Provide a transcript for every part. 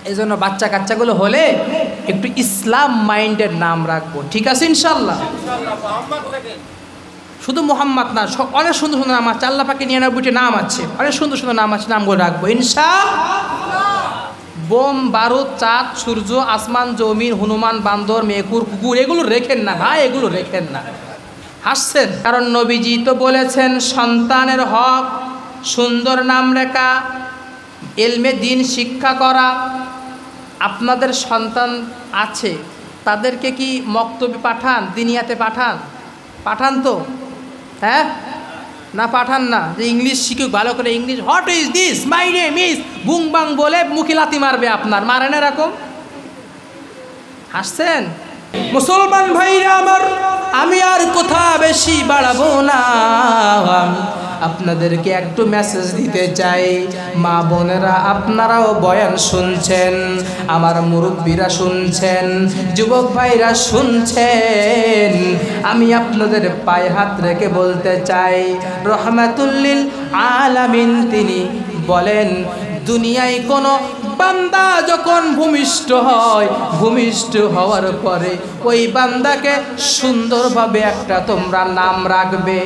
এই জন্য বাচ্চা কাচ্চাগুলো হলে একটু ইসলাম মাইন্ডের নাম রাখবো, ঠিক আছে ইনশাল্লাহ। শুধু মোহাম্মদ না, অনেক সুন্দর সুন্দর নাম আছে, আল্লাহ পাকে 99টি নাম আছে, অনেক সুন্দর সুন্দর নাম আছে, নামগুলো রাখবো ইনশাআল্লাহ। বোম, বারুদ, চাঁদ, সূর্য, আসমান, জমিন, হনুমান, বান্দর, মেকুর, কুকুর, এগুলো রেখেন না ভাই, এগুলো রেখেন না। হাসছেন, কারণ নবীজি তো বলেছেন সন্তানের হক সুন্দর নাম রেখা, ইলমে দ্বীন শিক্ষা করা। আপনাদের সন্তান আছে, তাদেরকে কি মক্তবে পাঠান, দিনিয়াতে পাঠান? পাঠান তো, হ্যাঁ না পাঠান না? যে ইংলিশ শিখুক ভালো করে, English, what is this, my name is, বুং বাং বলে মুখে লাথি মারবে আপনার, মারে না এরকম? হাসছেন। মুসলমান ভাইরা আমার, আমি আর কথা বেশি বাড়াবো না, আপনাদেরকে একটু মেসেজ দিতে চাই। মা বোনেরা আপনারাও বয়ান শুনছেন, আমার মুরব্বীরা শুনছেন, যুবক ভাইরা শুনছেন, আমি আপনাদের পায়ে হাত রেখে বলতে চাই, রহমাতুল্লিল আলামিন তিনি বলেন, দুনিয়ায় কোনো বান্দা যখন ভূমিষ্ঠ হয়, ভূমিষ্ঠ হওয়ার পরে ওই বান্দাকে সুন্দরভাবে একটা তোমরা নাম রাখবে।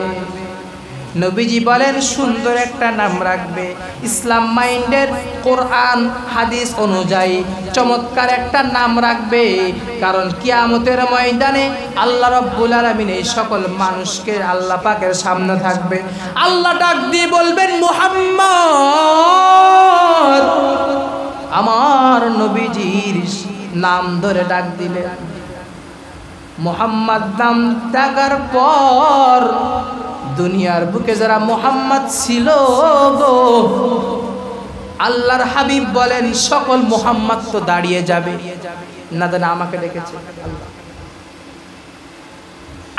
নবীজি বলেন সুন্দর একটা নাম রাখবে, ইসলাম মাইন্ডের কোরআন হাদিস অনুযায়ী চমৎকার একটা নাম রাখবে। কারণ কিয়ামতের ময়দানে আল্লাহ রাব্বুল আলামিন এই সকল মানুষকে আল্লাহ পাকের সামনে থাকবে, আল্লাহ ডাক দিয়ে বলবেন মুহাম্মদ। আমার নবীজির নাম ধরে ডাক দিলে, মুহাম্মদ নাম ডাকার পর দুনিয়ার বুকে যারা মুহাম্মদ ছিল গো, আল্লাহর হাবিব বলেন সকল মুহাম্মদ তো দাঁড়িয়ে যাবে, না জানে আমাকে ডেকেছে।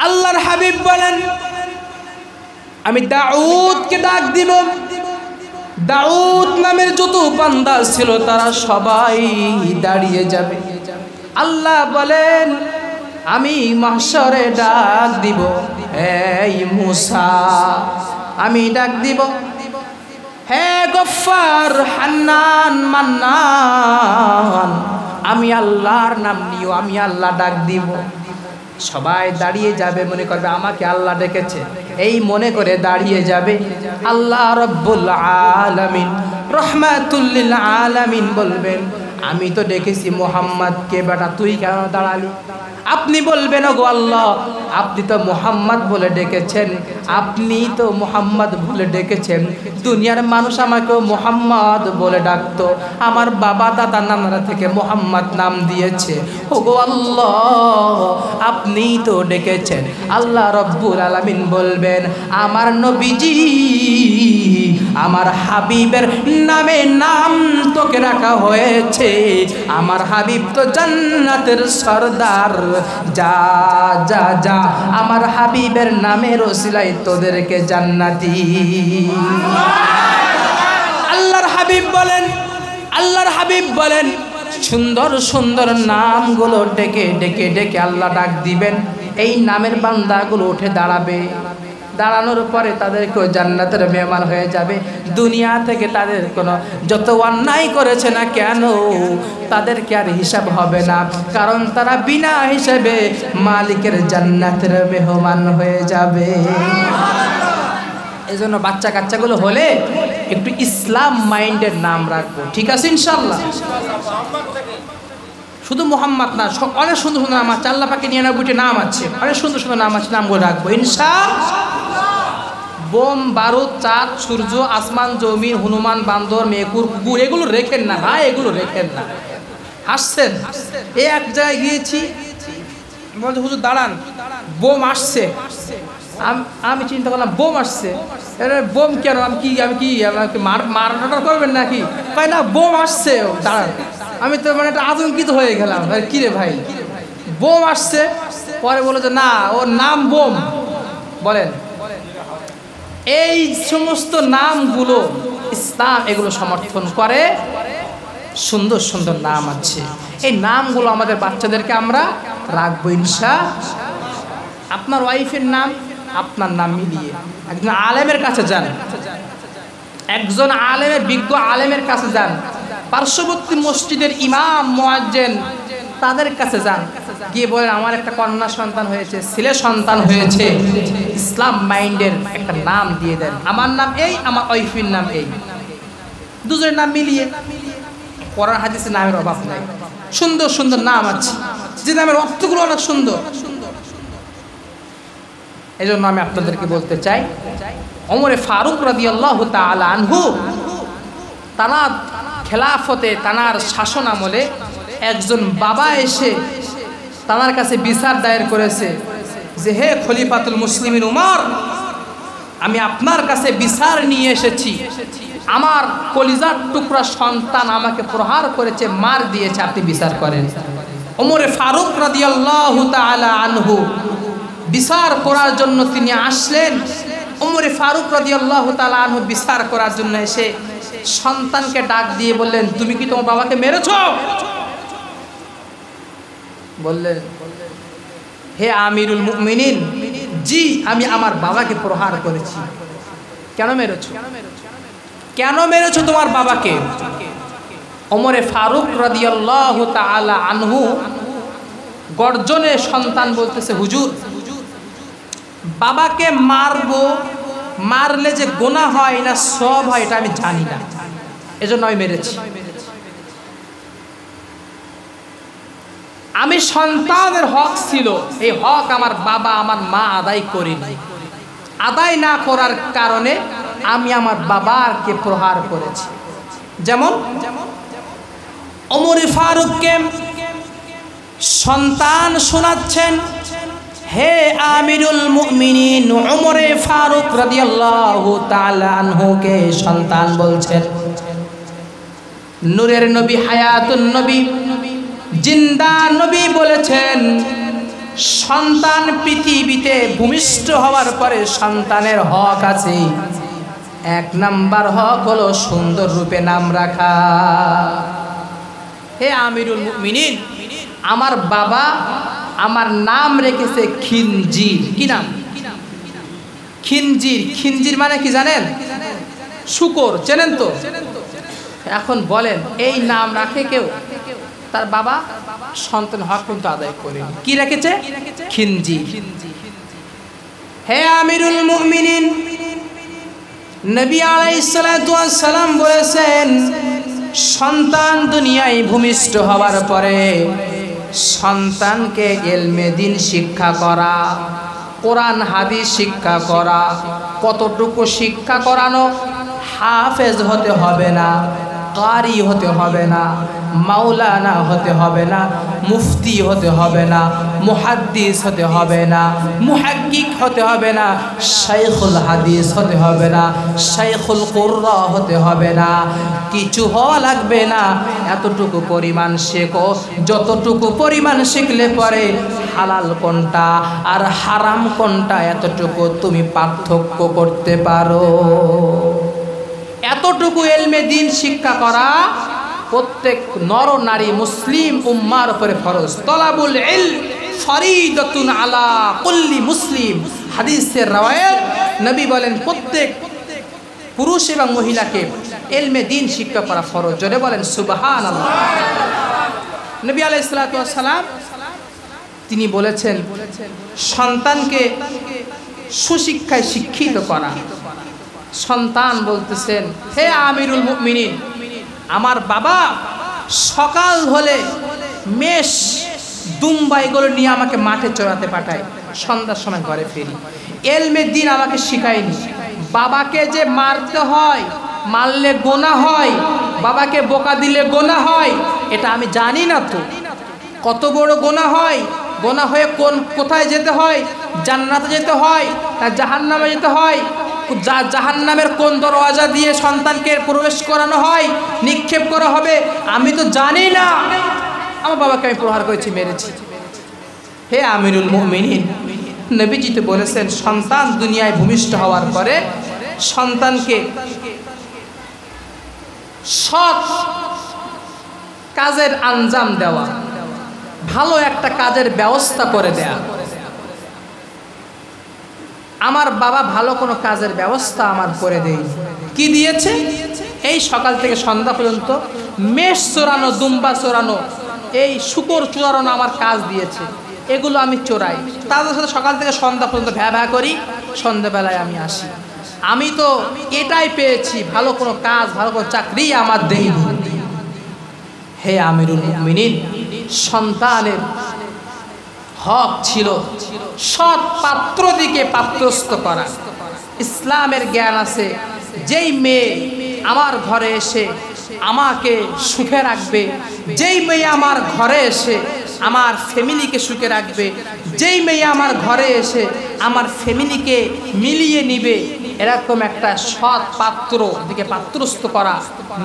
আল্লাহর হাবিব বলেন আমি দাউদকে ডাক দিব, দাউদ নামের যত বান্দা ছিল তারা সবাই দাঁড়িয়ে যাবে। আল্লাহ বলেন আমি মাহশরে ডাক দিব, এই মুসা, আমি ডাক দিব, হে গফফার, হান্নান, মান্নান, আমি আল্লাহর নাম নিও, আমি আল্লাহ ডাক দিব। সবাই দাঁড়িয়ে যাবে, মনে করবে আমাকে আল্লাহ ডেকেছে, এই মনে করে দাঁড়িয়ে যাবে। আল্লাহ রাব্বুল আলামিন রহমাতুল লিল আলামিন বলবেন আমি তো ডেকেছি মুহাম্মদকে, বেটা তুই কেন দাঁড়ালি? আপনি বলবেন ওগো আল্লাহ, আপনি তো মুহাম্মদ বলে ডেকেছেন, আপনি তো মুহাম্মদ বলে ডেকেছেন, দুনিয়ার মানুষ আমাকেও মুহাম্মদ বলে ডাকতো, আমার বাবা দাদা নানারা থেকে মুহাম্মদ নাম দিয়েছে, ওগো আল্লাহ আপনি তো ডেকেছেন। আল্লাহ রাব্বুল আলামিন বলবেন আমার নবীজি, আমার হাবিবের নামে নাম তোকে রাখা হয়েছে, আমার হাবিব তো জান্নাতের সরদার, যা যা যা আমার হাবিবের নামের ওসিলায় তোদেরকে জান্নাতি। আল্লাহর হাবিব বলেন, আল্লাহর হাবিব বলেন সুন্দর সুন্দর নামগুলো ডেকে ডেকে ডেকে আল্লাহ ডাক দিবেন, এই নামের বান্দাগুলো উঠে দাঁড়াবে, দাঁড়ানোর পরে তাদেরকেও জান্নাতের মেহমান হয়ে যাবে। দুনিয়া থেকে তাদের কোনো যত অন্যায় করেছে না কেন তাদেরকে আর হিসাব হবে না, কারণ তারা বিনা হিসাবে মালিকের জান্নাতের মেহমান হয়ে যাবে। এই জন্য বাচ্চা কাচ্চাগুলো হলে একটু ইসলাম মাইন্ডের নাম রাখবো, ঠিক আছে ইনশাল্লাহ। শুধু মোহাম্মদ না, অনেক সুন্দর সুন্দর নাম আছে, আল্লাহ পাকে 99টি নাম আছে, অনেক সুন্দর সুন্দর নাম আছে, নামগুলো রাখবো ইনশাআল্লাহ। বোম, বারুদ, চাঁদ, সূর্য, আসমান, জমিন, হনুমান, বান্দর, মেকুর, কুকুর, এগুলো রেখেন না ভাই, এগুলো রেখেন না। হাসছেন। এই এক জায়গায় গিয়েছি, বলছে হুজুর দাঁড়ান, বোম আসছে। আমি চিন্তা করলাম বোম আসছে, বোম কেন, আমি কি আমাকে মারাটা করবেন নাকি? ভাই না, বোম আসছে, দাঁড়ান। আমি তো মানে একটা আতঙ্কিত হয়ে গেলাম, কি রে ভাই বোম আসছে? পরে বলো যে না, ওর নাম বোম। বলেন এই সমস্ত নামগুলো ইসলাম এগুলো সমর্থন করে, সুন্দর সুন্দর নাম আছে, এই নামগুলো আমাদের বাচ্চাদেরকে আমরা রাখবো ইনশাআল্লাহ। আপনার ওয়াইফের নাম আপনার নাম মিলিয়ে একজন আলেমের কাছে যান, একজন আলেমের বিজ্ঞ আলেমের কাছে যান, পার্শ্ববর্তী মসজিদের ইমাম মুয়াজ্জিন তাদের কাছে যান, গিয়ে বলেন আমার একটা কন্যা সন্তান হয়েছে, ছেলে সন্তান হয়েছে, ইসলাম মাইন্ডের একটা নাম দিয়ে দেন, আমার নাম এই, আমার ওয়াইফের নাম এই, দুজনের নাম মিলিয়ে। কোরআন হাদিসে নামের অভাব নাই, সুন্দর সুন্দর নাম আছে, যে নামের অর্থগুলো অনেক সুন্দর। এই জন্য আমি আপনাদেরকে বলতে চাই, ওমরে ফারুক রাদিয়াল্লাহু তাআলা আনহু তানার খেলাফতে, তানার শাসন আমলে একজন বাবা এসে তানার কাছে বিচার দায়ের করেছে যে হে খলিফাতুল মুসলিমিন উমর, আমি আপনার কাছে বিচার নিয়ে এসেছি, আমার কলিজার টুকরা সন্তান আমাকে প্রহার করেছে, মার দিয়েছে, আপনি বিচার করেন। ওমরে ফারুক রাদিয়াল্লাহু তাআলা আনহু বিচার করার জন্য তিনি আসলেন। ওমরে ফারুক রাদিয়াল্লাহু তাআলা আনহু বিচার করার জন্য এসে সন্তানকে ডাক দিয়ে বললেন, তুমি কি তোমার বাবাকে মেরেছো? বললেন, হে আমিরুল মুমিনিন, জি আমি আমার বাবাকে প্রহার করেছি। কেন মেরেছো? কেন মেরেছো তোমার বাবাকে? ওমরে ফারুক রাদিয়াল্লাহু তাআলা আনহু গর্জনে সন্তান বলতেছে, হুজুর বাবাকে মারবো, মারলে যে গুনাহ হয় না সওয়াব হয় এটা আমি জানি না, এজন্য আমি মেরেছি। আমি সন্তানের হক ছিল, এই হক আমার বাবা আমার মা আদায় করেনি, আদায় না করার কারণে আমি আমার বাবাকে প্রহার করেছি। যেমন ওমরে ফারুককে সন্তান শোনাচ্ছেন, হে আমিরুল মুমিনিন, ওমরে ফারুক রাদিয়াল্লাহু তাআলা আনহুকে সন্তান বলছেন। নূরের নবী, হায়াতুন নবী, জিন্দা নবী বলেছেন, সন্তান পৃথিবীতে ভূমিষ্ঠ হওয়ার পরে সন্তানের হক আছে। এক নাম্বার হক হলো সুন্দর রূপে নাম রাখা। হে আমিরুল মুমিনিন, আমার বাবা আমার নাম রেখেছে খিনজির। কি নাম? খিনজির। খিনজির মানে কি জানেন? শুকর, চেনেন তো? এখন বলেন, এই নাম রাখে কেউ? তার বাবা সন্তান হক কিন্তু আদায় করেনি। কি রেখেছে? খিনজির। হে আমিরুল মুমিনিন, নবী আলাইহিস সালাতু ওয়াস সালাম বলেছেন, সন্তান দুনিয়ায় ভূমিষ্ঠ হওয়ার পরে সন্তানকে ইলমে দ্বীন শিক্ষা করা, কোরআন হাদিস শিক্ষা করা। কতটুকু শিক্ষা করানো? হাফেজ হতে হবে না, কারি হতে হবে না, মাওলানা হতে হবে না, মুফতি হতে হবে না, মুহাদ্দিস হতে হবে না, মুহাক্কিক হতে হবে না, শাইখুল হাদিস হতে হবে না, শাইখুল কুররা হতে হবে না, কিছু হওয়া লাগবে না। এতটুকু পরিমাণ শেখো, যতটুকু পরিমাণ শিখলে পরে হালাল কোনটা আর হারাম কোনটা এতটুকু তুমি পার্থক্য করতে পারো। এতটুকু ইলমে দ্বীন শিক্ষা করা প্রত্যেক নর নারী মুসলিম উম্মার উপরে ফরজ। তলাবুল ইলম ফরিদাতুন আলা কুল্লি মুসলিম। হাদিসের রাওয়ায়াত, নবী বলেন প্রত্যেক পুরুষ এবং মহিলাকে ইলমে দ্বীন শিক্ষা করা ফরজ। জোরে বলেন সুবহানাল্লাহ। নবী আলাইহিস সালাতু ওয়াস সালাম তিনি বলেছেন, সন্তানকে সুশিক্ষায় শিক্ষিত করা। সন্তান বলতেছেন, হে আমিরুল মুমিনিন, আমার বাবা সকাল হলে মেষ দুম্বা এগুলো নিয়ে আমাকে মাঠে চড়াতে পাঠায়, সন্ধ্যার সময় ঘরে ফিরি। ইলমে দ্বীন আমাকে শিখায়নি। বাবাকে যে মারতে হয়, মারলে গোনা হয়, বাবাকে বোকা দিলে গোনা হয়, এটা আমি জানি না। তো কত বড় গোনা হয়, গোনা হয়ে কোথায় যেতে হয়? জান্নাতে যেতে হয় না জাহান্নামে যেতে হয়? জাহান্নামের কোন দরওয়াজা দিয়ে সন্তানকে প্রবেশ করানো হয়, নিক্ষেপ করা হবে, আমি তো জানি না। আমার বাবাকে আমি প্রহার করেছি, মেরেছি। হে আমিরুল মুমিনিন, নবীজি তো বলেছেন, সন্তান দুনিয়ায় ভূমিষ্ঠ হওয়ার পরে সন্তানকে সৎ কাজের আঞ্জাম দেওয়া, ভালো একটা কাজের ব্যবস্থা করে দেয়া। আমার বাবা ভালো কোনো কাজের ব্যবস্থা আমার করে দেয়। কি দিয়েছে? এই সকাল থেকে সন্ধ্যা পর্যন্ত মেষ চোরানো, দুম্বা চোরানো, এই শুকর চোরানো আমার কাজ দিয়েছে। এগুলো আমি চোরাই, তাদের সাথে সকাল থেকে সন্ধ্যা পর্যন্ত ভ্যা করি, সন্ধ্যাবেলায় আমি আসি। আমি তো এটাই পেয়েছি, ভালো কোনো কাজ, ভালো কোনো চাকরি আমার দেয়নি। হে আমিরুল মুমিনিন, সন্তানের হক ছিল সৎ পাত্র দিকে পাত্রস্থ করা। ইসলামের জ্ঞান আছে, যেই মেয়ে আমার ঘরে এসে আমাকে সুখে রাখবে, যেই মেয়ে আমার ঘরে এসে আমার ফ্যামিলিকে সুখে রাখবে, যেই মেয়ে আমার ঘরে এসে আমার ফ্যামিলিকে মিলিয়ে নিবে, এরকম একটা সৎ পাত্র দিকে পাত্রস্থ করা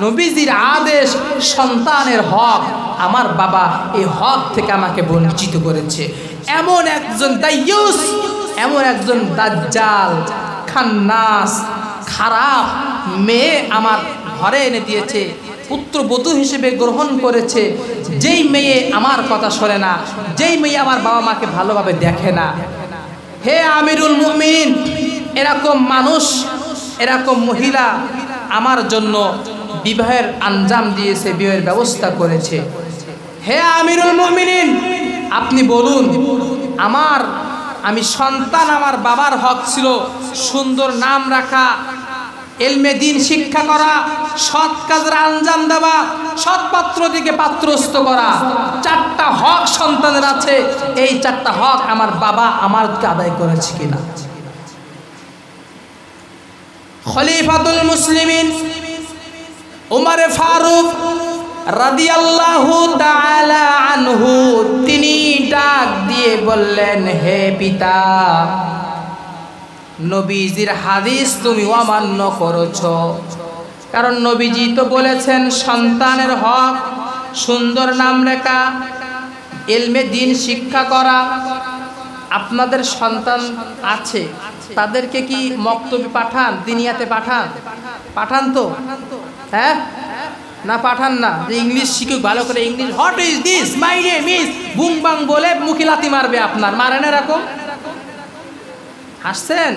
নবীজির আদেশ। সন্তানের হক, আমার বাবা এই হক থেকে আমাকে বঞ্চিত করেছে। এমন একজন দাইয়ুস, এমন একজন দাজ্জাল, খান্নাস, খারাপ মেয়ে আমার ঘরে এনে দিয়েছে, পুত্রবধূ হিসেবে গ্রহণ করেছে। যেই মেয়ে আমার কথা শোনে না, যেই মেয়ে আমার বাবা মাকে ভালোভাবে দেখে না। হে আমিরুল মুমিনিন, এরকম মানুষ, এরকম মহিলা আমার জন্য বিবাহের আঞ্জাম দিয়েছে, বিবাহের ব্যবস্থা করেছে। হে আমিরুল মুমিনিন, আপনি বলুন, আমি সন্তান, আমার বাবার হক ছিল সুন্দর নাম রাখা, এলমে দ্বীন শিক্ষা করা, সৎ কাজের আঞ্জাম দেওয়া, সৎ পাত্র দিকে পাত্রস্থ করা। 4টা হক সন্তানের আছে, এই 4টা হক আমার বাবা আমারকে আদায় করেছে কিনা? খলিফাতুল মুসলিমিন উমর ফারুক রাদিয়াল্লাহু তাআলা আনহু, তিনি ডাক দিয়ে বললেন, হে পিতা, নবীজির হাদিস তুমি অমান্য করেছো। কারণ নবীজি তো বলেছেন সন্তানের হক সুন্দর নাম রেখা, ইলমে দ্বীন শিক্ষা করা। আপনাদের সন্তান আছে, তাদেরকে কি মক্তবে পাঠান, দিনিয়াতে পাঠান তো? হ্যাঁ না, পাঠান না? যে ইংলিশ শিখুক ভালো করে, English, what is this, my name is, বুং বাং বলে মুখে লাথি মারবে আপনার, মারেন এরকম? হাসছেন?